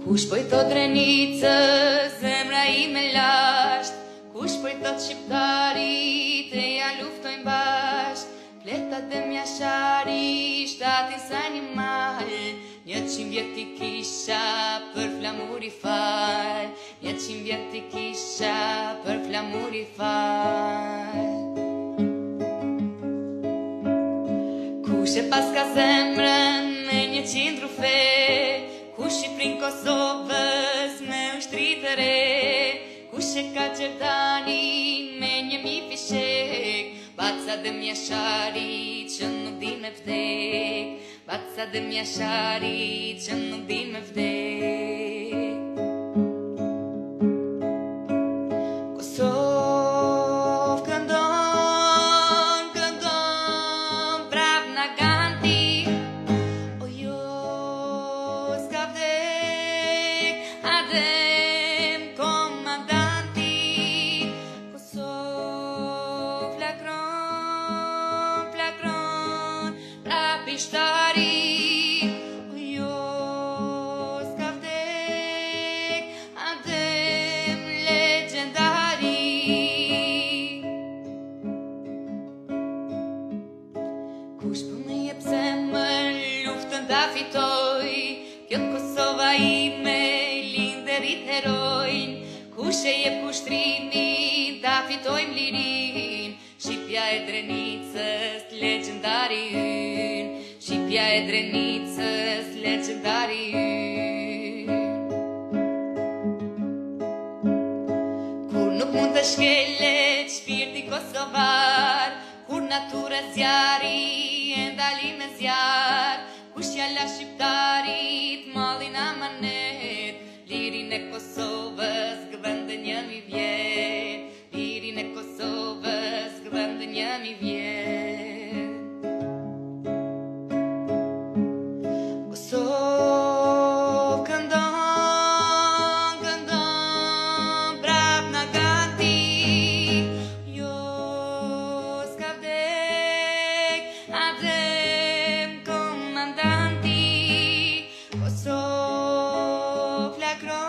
Kush po i thot Drenicë, zemra ime lasht. Kush po i thot shqiptarit, e ja luftojnë bashk. Fletat e mjashari, shtatin sa animal. 100 vjet i kisha për flamur i fal. 100 vjet i kisha për flamur i fal. Kush e pas ka zemrën me 100 rufe, kush i prin Kosovës me ushtri të re, kush e ka Gjerdanin me 1000 fishek, baca dhe mjashari që nuk di me vdek, baca dhe mjashari që nuk di me vdek. Kosovë këndon, këndon, prav na ganti. O jo, s'ka vdek, adem komandanti. Kosovë flakron, flakron, prav pishtari. O jo, s'ka vdek, adem legendari. Kush po me jep zemër, luftën ta fitoj. Kjo Kosova ime, linderit herojnë. Kush e jep kushtrimin, ta fitojmë lirin. Shqipja e Drenicës, legendari yn. Shqipja e Drenicës, legendari yn. Kur nuk mund të shkelet shpirti kosovar, kur natura zjari e ndali me zjar, kush jalla shqiptarit mallin amanet, lirin e Kosovës gëvendën 1000 vjet, lirin e Kosovës gëvendën 1000 vjet. Kosovë këndon, këndon, brav na ganti. Jo, s'ka vdek, adem komandanti. Kosovë flakron.